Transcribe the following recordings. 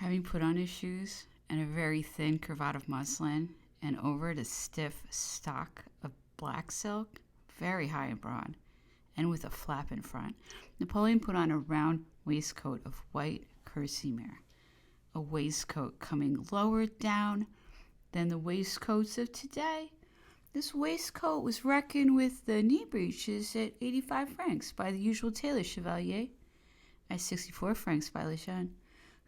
Having put on his shoes and a very thin cravat of muslin, and over it a stiff stock of black silk, very high and broad, and with a flap in front, Napoleon put on a round waistcoat of white kerseymere, a waistcoat coming lower down than the waistcoats of today. This waistcoat was reckoned with the knee breeches at 85 francs by the usual tailor Chevalier, at 64 francs by Lejeune,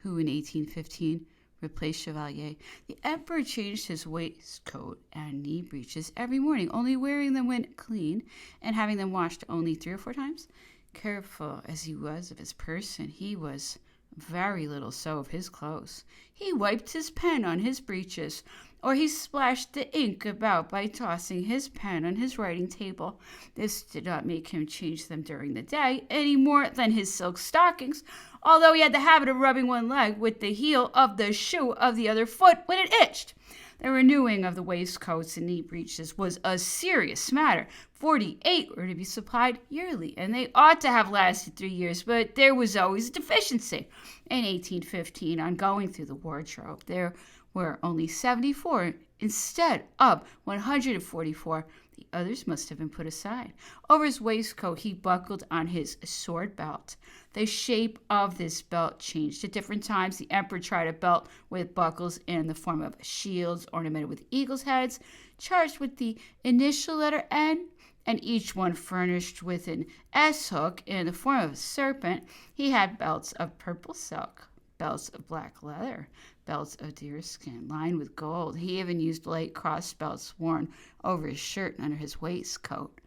who in 1815 replaced Chevalier. The emperor changed his waistcoat and knee breeches every morning, only wearing them when clean and having them washed only 3 or 4 times. Careful as he was of his person, he was very little so of his clothes. He wiped his pen on his breeches, or he splashed the ink about by tossing his pen on his writing table. This did not make him change them during the day any more than his silk stockings, although he had the habit of rubbing one leg with the heel of the shoe of the other foot when it itched. The renewing of the waistcoats and knee breeches was a serious matter. 48 were to be supplied yearly, and they ought to have lasted 3 years, but there was always a deficiency. In 1815, on going through the wardrobe, there were only 74 instead of 144. The others must have been put aside. Over his waistcoat, he buckled on his sword belt. The shape of this belt changed at different times. The emperor tried a belt with buckles in the form of shields ornamented with eagles' heads, charged with the initial letter N, and each one furnished with an S hook in the form of a serpent. He had belts of purple silk, belts of black leather, belts of deerskin lined with gold. He even used light cross belts worn over his shirt and under his waistcoat,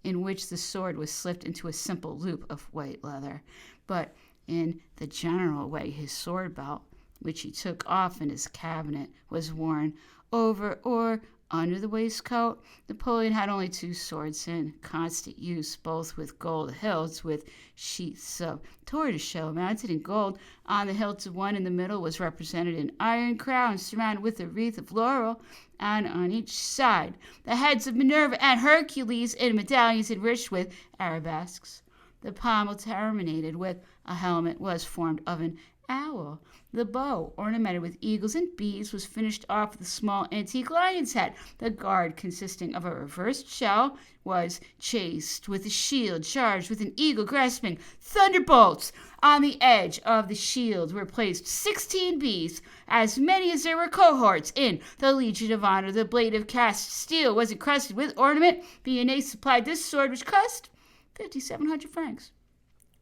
in which the sword was slipped into a simple loop of white leather. But in the general way, his sword belt, which he took off in his cabinet, was worn over or under the waistcoat. Napoleon had only 2 swords in constant use, both with gold hilts, with sheaths of tortoiseshell mounted in gold. On the hilt of one in the middle was represented an iron crown surmounted with a wreath of laurel, and on each side the heads of Minerva and Hercules in medallions enriched with arabesques. The pommel, terminated with a helmet, was formed of an owl. The bow, ornamented with eagles and bees, was finished off with a small antique lion's head. The guard, consisting of a reversed shell, was chased with a shield charged with an eagle grasping thunderbolts. On the edge of the shield were placed 16 bees, as many as there were cohorts in the Legion of Honor. The blade of cast steel was encrusted with ornament. Vionney supplied this sword, which cost 5,700 francs.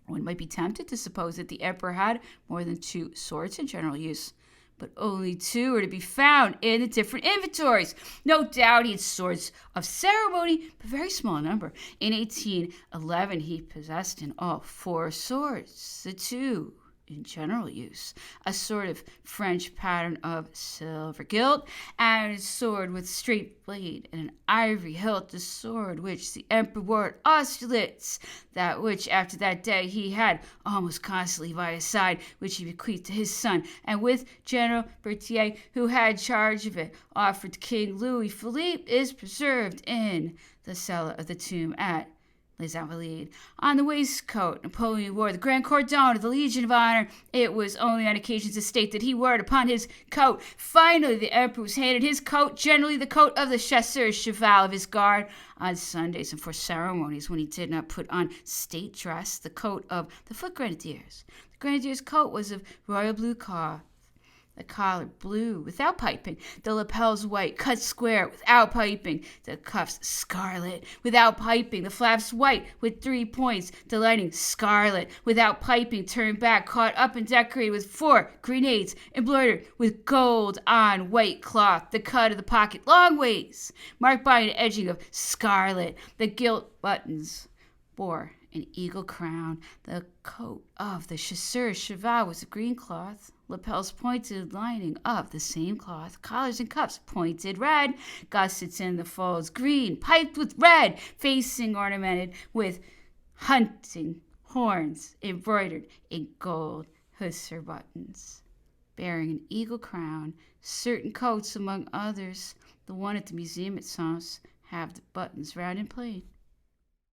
One might be tempted to suppose that the emperor had more than 2 swords in general use, but only 2 are to be found in the different inventories. No doubt he had swords of ceremony, but a very small number. In 1811, he possessed in all 4 swords, the 2 in general use, a sword of French pattern of silver gilt, and a sword with straight blade and an ivory hilt, the sword which the emperor wore at Austerlitz, that which after that day he had almost constantly by his side, which he bequeathed to his son, and with General Berthier, who had charge of it, offered to King Louis Philippe, is preserved in the cellar of the tomb at Les Invalides. On the waistcoat, Napoleon wore the Grand Cordon of the Legion of Honor. It was only on occasions of state that he wore it upon his coat. Finally, the emperor was handed his coat, generally the coat of the chasseur cheval of his guard. On Sundays and for ceremonies, when he did not put on state dress, the coat of the foot grenadiers. The grenadier's coat was of royal blue cloth. The collar blue without piping, the lapels white, cut square without piping, the cuffs scarlet without piping, the flaps white with 3 points, the lining scarlet without piping, turned back, caught up and decorated with 4 grenades embroidered with gold on white cloth, the cut of the pocket long ways, marked by an edging of scarlet, the gilt buttons bore an eagle crown. The coat of the chasseur cheval was of green cloth, lapels pointed, lining of the same cloth, collars and cuffs pointed red, gussets in the folds green, piped with red, facing ornamented with hunting horns embroidered in gold, hussar buttons, bearing an eagle crown. Certain coats, among others, the one at the museum at Sens, have the buttons round and plain.